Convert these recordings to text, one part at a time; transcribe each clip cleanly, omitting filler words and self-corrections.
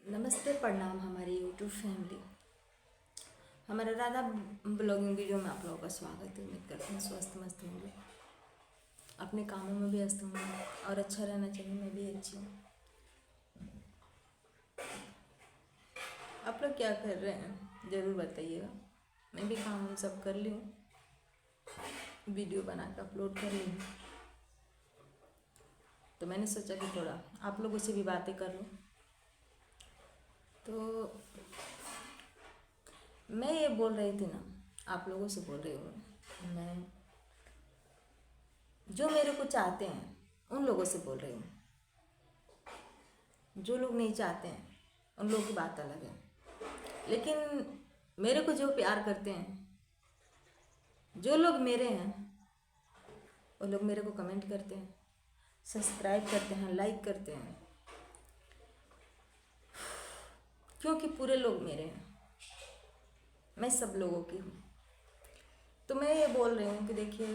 नमस्ते, प्रणाम हमारी यूट्यूब फैमिली। हमारे राधा ब्लॉगिंग वीडियो में आप लोगों का स्वागत है। उम्मीद करते हैं स्वस्थ मस्त होंगे, अपने कामों में भी व्यस्त होंगे और अच्छा रहना चाहिए। मैं भी अच्छी हूँ। आप लोग क्या कर रहे हैं ज़रूर बताइएगा। मैं भी काम सब कर ली हूँ, वीडियो बना कर अपलोड कर ली हूँ, तो मैंने सोचा कि थोड़ा आप लोगों से भी बातें कर लूँ। तो मैं ये बोल रही थी ना, आप लोगों से बोल रही हूँ। मैं जो मेरे को चाहते हैं उन लोगों से बोल रही हूँ। जो लोग नहीं चाहते हैं उन लोगों की बात अलग है, लेकिन मेरे को जो प्यार करते हैं, जो लोग मेरे हैं, वो लोग मेरे को कमेंट करते हैं, सब्सक्राइब करते हैं, लाइक करते हैं, क्योंकि पूरे लोग मेरे हैं। मैं सब लोगों की हूँ। तो मैं ये बोल रही हूँ कि देखिए,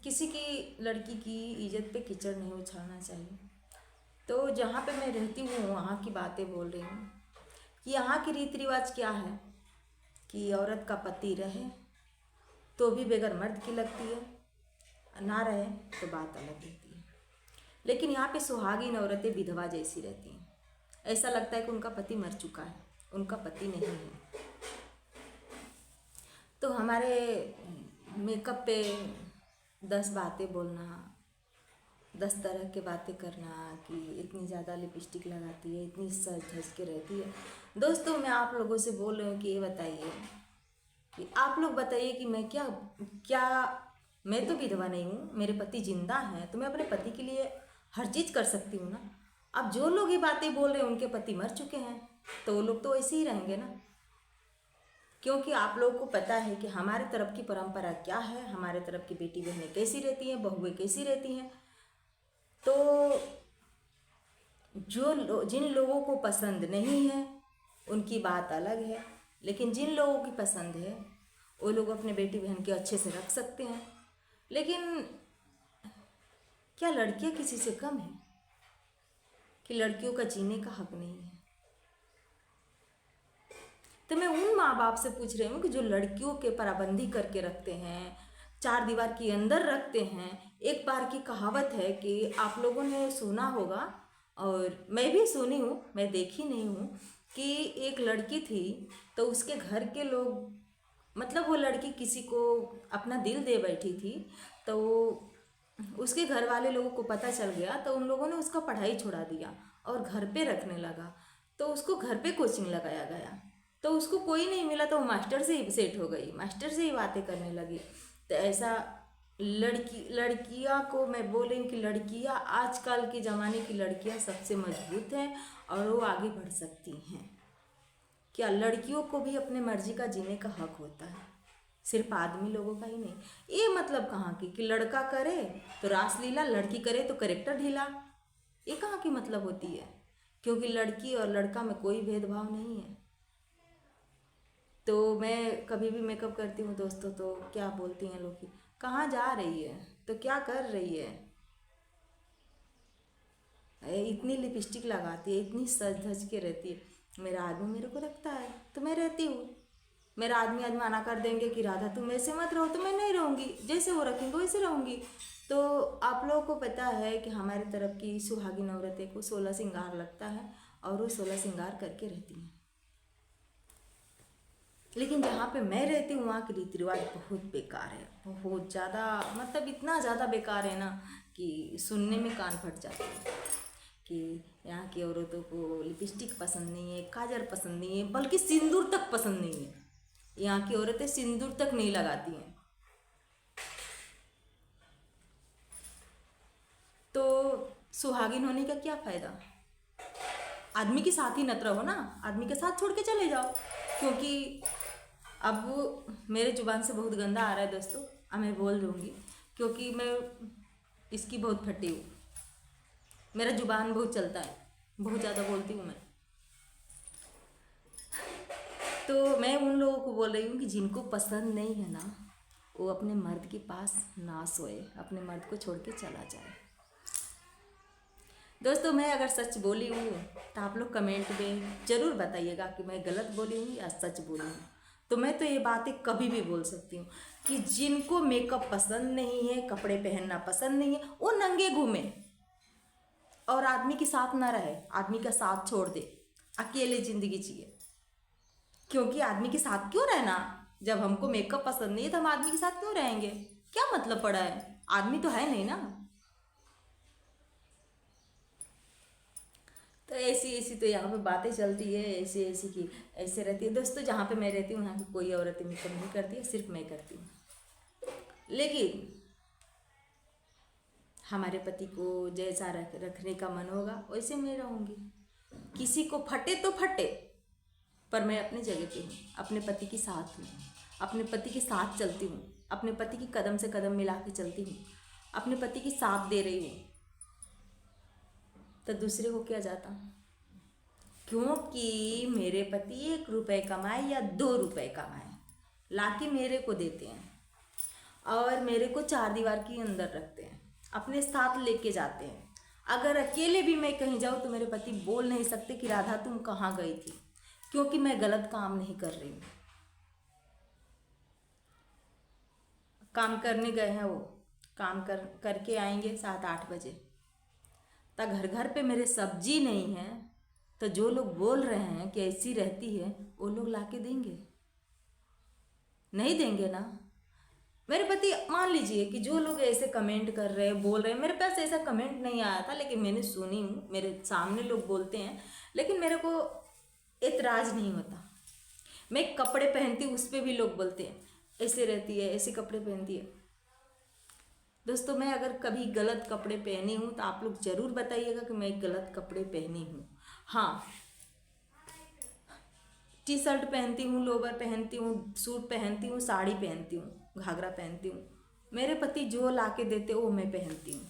किसी की लड़की की इज्जत पे कीचड़ नहीं उछालना चाहिए। तो जहाँ पे मैं रहती हूँ वहाँ की बातें बोल रही हूँ कि यहाँ की रीति रिवाज क्या है कि औरत का पति रहे तो भी बेगर मर्द की लगती है, ना रहे तो बात अलग रहती है। लेकिन यहाँ पे सुहागिन औरतें विधवा जैसी रहती हैं। ऐसा लगता है कि उनका पति मर चुका है, उनका पति नहीं है। तो हमारे मेकअप पे 10 बातें बोलना, 10 तरह के बातें करना कि इतनी ज़्यादा लिपस्टिक लगाती है, इतनी सज धज के रहती है। दोस्तों, मैं आप लोगों से बोल रही हूँ कि ये बताइए कि आप लोग बताइए कि मैं क्या क्या मैं तो विधवा नहीं हूँ, मेरे पति जिंदा हैं, तो मैं अपने पति के लिए हर चीज़ कर सकती हूँ ना। अब जो लोग ये बातें बोल रहे हैं उनके पति मर चुके हैं, तो वो लोग तो ऐसे ही रहेंगे ना। क्योंकि आप लोगों को पता है कि हमारे तरफ की परंपरा क्या है, हमारे तरफ की बेटी बहनें कैसी रहती हैं, बहुएं कैसी रहती हैं। तो जिन लोगों को पसंद नहीं है उनकी बात अलग है, लेकिन जिन लोगों की पसंद है वो लोग अपने बेटी बहन के अच्छे से रख सकते हैं। लेकिन क्या लड़कियां किसी से कम हैं कि लड़कियों का जीने का हक नहीं है? तो मैं उन माँ बाप से पूछ रही हूँ कि जो लड़कियों के पाबंदी करके रखते हैं, 4 दीवार के अंदर रखते हैं। एक बार की कहावत है कि आप लोगों ने सुना होगा, और मैं भी सुनी हूँ, मैं देखी नहीं हूँ, कि एक लड़की थी तो उसके घर के लोग, मतलब वो लड़की किसी को अपना दिल दे बैठी थी, तो उसके घर वाले लोगों को पता चल गया, तो उन लोगों ने उसका पढ़ाई छुड़ा दिया और घर पे रखने लगा। तो उसको घर पे कोचिंग लगाया गया, तो उसको कोई नहीं मिला, तो वो मास्टर से ही सेट हो गई, मास्टर से ही बातें करने लगी। तो ऐसा लड़कियां को मैं बोल रही हूँ कि लड़कियां, आजकल के ज़माने की लड़कियां सबसे मजबूत हैं और वो आगे बढ़ सकती हैं। क्या लड़कियों को भी अपने मर्जी का जीने का हक होता है, सिर्फ आदमी लोगों का ही नहीं। ये मतलब कहाँ की कि लड़का करे तो रासलीला, लड़की करे तो करेक्टर ढीला? ये कहाँ की मतलब होती है? क्योंकि लड़की और लड़का में कोई भेदभाव नहीं है। तो मैं कभी भी मेकअप करती हूँ दोस्तों, तो क्या बोलती हैं लोग कि कहाँ जा रही है, तो क्या कर रही है, इतनी लिपस्टिक लगाती है, इतनी सज धज के रहती है। मेरा आदमी मेरे को रखता है तो मैं रहती हूँ। मेरा आदमी आज मना कर देंगे कि राधा तुम ऐसे मत रहो, तो मैं नहीं रहूँगी, जैसे वो रखेंगे वैसे रहूँगी। तो आप लोगों को पता है कि हमारी तरफ की सुहागिन औरतें को 16 श्रृंगार लगता है और वो 16 श्रृंगार करके रहती हैं। लेकिन जहाँ पे मैं रहती हूँ वहाँ के रीति रिवाज बहुत बेकार है, बहुत ज़्यादा, मतलब इतना ज़्यादा बेकार है ना कि सुनने में कान फट जाते हैं। कि यहाँ की औरतों को लिपस्टिक पसंद नहीं है, काजल पसंद नहीं है, बल्कि सिंदूर तक पसंद नहीं है। यहाँ की औरतें सिंदूर तक नहीं लगाती हैं। तो सुहागिन होने का क्या फ़ायदा? आदमी के साथ ही नत रहो ना, आदमी के साथ छोड़ के चले जाओ। क्योंकि अब मेरे जुबान से बहुत गंदा आ रहा है दोस्तों, अब मैं बोल दूँगी, क्योंकि मैं इसकी बहुत फटी हूँ। मेरा जुबान बहुत चलता है, बहुत ज़्यादा बोलती हूँ मैं। तो मैं उन लोगों को बोल रही हूँ कि जिनको पसंद नहीं है ना, वो अपने मर्द के पास ना सोए, अपने मर्द को छोड़ के चला जाए। दोस्तों मैं अगर सच बोली हूँ तो आप लोग कमेंट में ज़रूर बताइएगा कि मैं गलत बोली हूँ या सच बोली हूँ। तो मैं तो ये बातें कभी भी बोल सकती हूँ कि जिनको मेकअप पसंद नहीं है, कपड़े पहनना पसंद नहीं है, वो नंगे घूमे और आदमी के साथ ना रहे, आदमी का साथ छोड़ दे, अकेले ज़िंदगी जिए। क्योंकि आदमी के साथ क्यों रहना, जब हमको मेकअप पसंद नहीं है तो हम आदमी के साथ क्यों रहेंगे, क्या मतलब पड़ा है, आदमी तो है नहीं ना। तो ऐसी ऐसी तो यहाँ पे बातें चलती है, ऐसी ऐसी की ऐसे रहती है। दोस्तों जहाँ पे मैं रहती हूँ यहाँ पे कोई औरत मेकअप नहीं करती है, सिर्फ मैं करती हूँ। लेकिन हमारे पति को जैसा रखने का मन होगा वैसे मैं रहूँगी। किसी को फटे तो फटे, पर मैं अपनी जगह पे हूँ, अपने पति के साथ हूँ, अपने पति के साथ चलती हूँ, अपने पति की कदम से कदम मिला के चलती हूँ, अपने पति की साथ दे रही हूँ। तो दूसरे को क्या जाता, क्योंकि मेरे पति 1 रुपये कमाए या 2 रुपये कमाए लाके मेरे को देते हैं और मेरे को 4 दीवार के अंदर रखते हैं, अपने साथ लेके जाते हैं। अगर अकेले भी मैं कहीं जाऊँ तो मेरे पति बोल नहीं सकते कि राधा तुम कहाँ गई थी, क्योंकि मैं गलत काम नहीं कर रही हूँ। काम करने गए हैं, वो काम करके आएंगे 7-8 बजे तक, घर घर पे मेरे सब्जी नहीं है, तो जो लोग बोल रहे हैं कि ऐसी रहती है वो लोग लाके देंगे, नहीं देंगे ना। मेरे पति, मान लीजिए कि जो लोग ऐसे कमेंट कर रहे हैं, बोल रहे हैं, मेरे पास ऐसा कमेंट नहीं आया था लेकिन मैंने सुनी हूँ, मेरे सामने लोग बोलते हैं, लेकिन मेरे को एतराज़ नहीं होता। मैं कपड़े पहनती हूँ उस पर भी लोग बोलते हैं ऐसे रहती है, ऐसे कपड़े पहनती है। दोस्तों मैं अगर कभी गलत कपड़े पहनी हूँ तो आप लोग ज़रूर बताइएगा कि मैं गलत कपड़े पहनी हूँ। हाँ, टी शर्ट पहनती हूँ, लोवर पहनती हूँ, सूट पहनती हूँ, साड़ी पहनती हूँ, घाघरा पहनती हूँ, मेरे पति जो ला के देते वो मैं पहनती हूँ।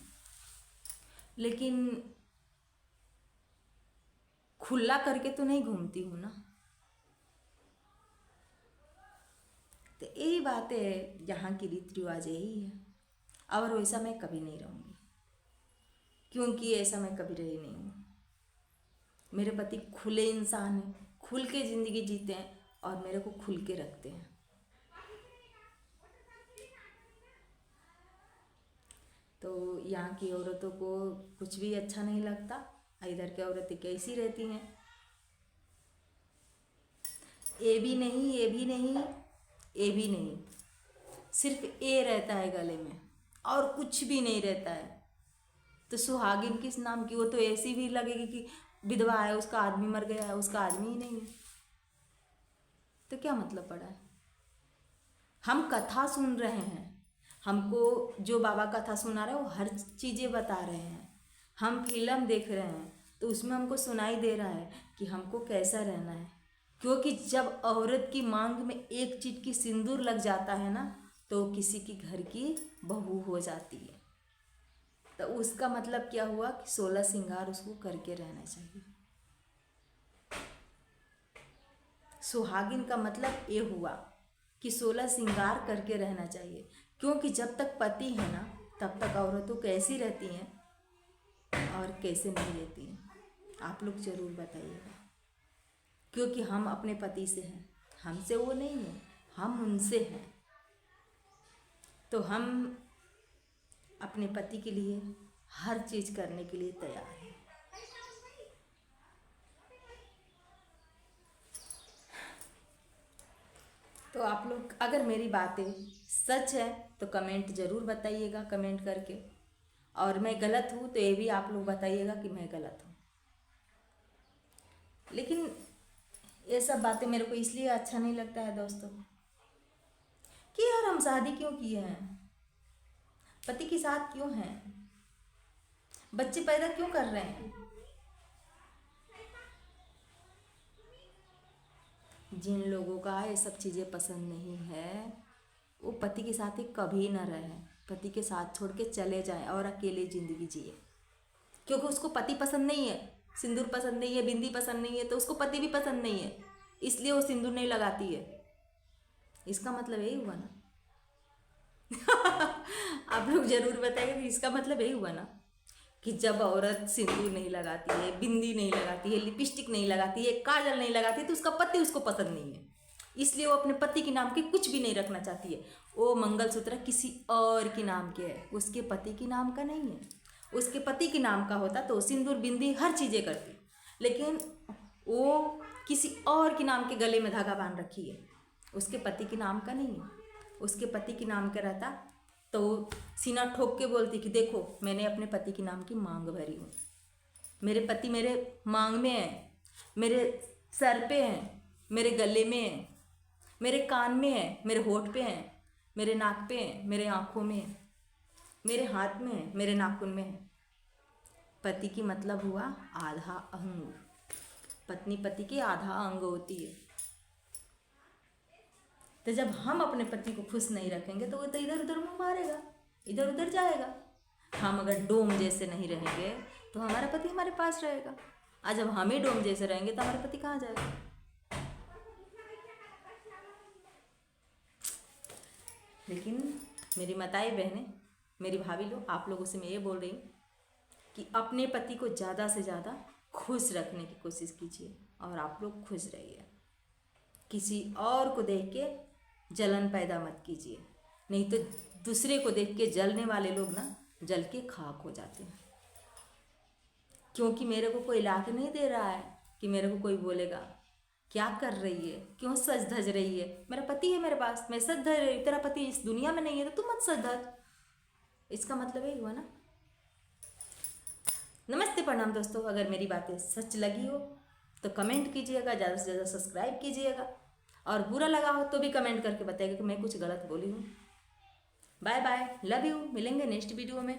लेकिन खुला करके तो नहीं घूमती हूँ ना। तो यही बात है, यहाँ की रीति रिवाज यही है, और वैसा मैं कभी नहीं रहूँगी, क्योंकि ऐसा मैं कभी रही नहीं हूँ। मेरे पति खुले इंसान हैं, खुल के ज़िंदगी जीते हैं और मेरे को खुल के रखते हैं। तो यहाँ की औरतों को कुछ भी अच्छा नहीं लगता, इधर की औरतें कैसी रहती हैं, ये भी नहीं, ये भी नहीं, ये भी नहीं, सिर्फ ए रहता है गले में और कुछ भी नहीं रहता है। तो सुहागिन किस नाम की, वो तो ऐसी भी लगेगी कि विधवा है, उसका आदमी मर गया है, उसका आदमी ही नहीं है, तो क्या मतलब पड़ा है। हम कथा सुन रहे हैं, हमको जो बाबा कथा सुना रहे हैं वो हर चीज़ें बता रहे हैं, हम फिल्म देख रहे हैं तो उसमें हमको सुनाई दे रहा है कि हमको कैसा रहना है। क्योंकि जब औरत की मांग में एक चीज की सिंदूर लग जाता है ना, तो किसी की घर की बहू हो जाती है। तो उसका मतलब क्या हुआ कि 16 श्रृंगार उसको करके रहना चाहिए। सुहागिन का मतलब ये हुआ कि 16 श्रृंगार करके रहना चाहिए, क्योंकि जब तक पति है ना तब तक औरतों कैसी रहती हैं और कैसे नहीं रहती हैं, आप लोग ज़रूर बताइएगा। क्योंकि हम अपने पति से हैं, हमसे वो नहीं है, हम उनसे हैं। तो हम अपने पति के लिए हर चीज़ करने के लिए तैयार हैं। तो आप लोग अगर मेरी बातें सच है तो कमेंट ज़रूर बताइएगा, कमेंट करके, और मैं गलत हूँ तो ये भी आप लोग बताइएगा कि मैं गलत हूँ। लेकिन ये सब बातें मेरे को इसलिए अच्छा नहीं लगता है दोस्तों कि यार हम शादी क्यों किए हैं, पति के साथ क्यों हैं, बच्चे पैदा क्यों कर रहे हैं। जिन लोगों का ये सब चीज़ें पसंद नहीं है वो पति के साथ ही कभी ना रहें, पति के साथ छोड़ के चले जाएं और अकेले ज़िंदगी जिए। क्योंकि उसको पति पसंद नहीं है, सिंदूर पसंद नहीं है, बिंदी पसंद नहीं है, तो उसको पति भी पसंद नहीं है, इसलिए वो सिंदूर नहीं लगाती है। इसका मतलब यही हुआ ना। आप लोग ज़रूर बताइए कि इसका मतलब यही हुआ ना कि जब औरत सिंदूर नहीं लगाती है, बिंदी नहीं लगाती है, लिपस्टिक नहीं लगाती है, काजल नहीं लगाती है, तो उसका पति उसको पसंद नहीं है, इसलिए वो अपने पति के नाम के कुछ भी नहीं रखना चाहती है। वो मंगलसूत्र किसी और के नाम के है, उसके पति के नाम का नहीं है। उसके पति के नाम का होता तो सिंदूर बिंदी हर चीज़ें करती, लेकिन वो किसी और के नाम के गले में धागा बांध रखी है, उसके पति के नाम का नहीं है। उसके पति के नाम का रहता तो सीना ठोक के बोलती कि देखो मैंने अपने पति के नाम की मांग भरी हूँ, मेरे पति मेरे मांग में है, मेरे सर पे हैं, मेरे गले में है, मेरे कान में है, मेरे होठ पे हैं, मेरे नाक पे हैं, मेरे आँखों में है, मेरे हाथ में है, मेरे नाखून में है। पति की मतलब हुआ आधा अंग, पत्नी पति की आधा अंग होती है। तो जब हम अपने पति को खुश नहीं रखेंगे तो वो तो इधर उधर मुँह मारेगा, इधर उधर जाएगा। हम अगर डोम जैसे नहीं रहेंगे तो हमारा पति हमारे पास रहेगा, और जब हम ही डोम जैसे रहेंगे तो हमारे पति कहाँ जाएगा। लेकिन मेरी माताएं बहनें, मेरी भाभी लोग, आप लोगों से मैं ये बोल रही हूँ कि अपने पति को ज़्यादा से ज़्यादा खुश रखने की कोशिश कीजिए और आप लोग खुश रहिए। किसी और को देख के जलन पैदा मत कीजिए, नहीं तो दूसरे को देख के जलने वाले लोग ना जल के खाक हो जाते हैं। क्योंकि मेरे को कोई ला के नहीं दे रहा है कि मेरे को कोई बोलेगा क्या कर रही है, क्यों सज धज रही है, मेरा पति है मेरे पास, मैं सज धज रही, तेरा पति इस दुनिया में नहीं है तो तू मत सज धज। इसका मतलब यही हुआ ना। नमस्ते प्रणाम दोस्तों, अगर मेरी बातें सच लगी हो तो कमेंट कीजिएगा, ज़्यादा से ज़्यादा सब्सक्राइब कीजिएगा, और बुरा लगा हो तो भी कमेंट करके बताइएगा कि मैं कुछ गलत बोली हूँ। बाय बाय, लव यू, मिलेंगे नेक्स्ट वीडियो में।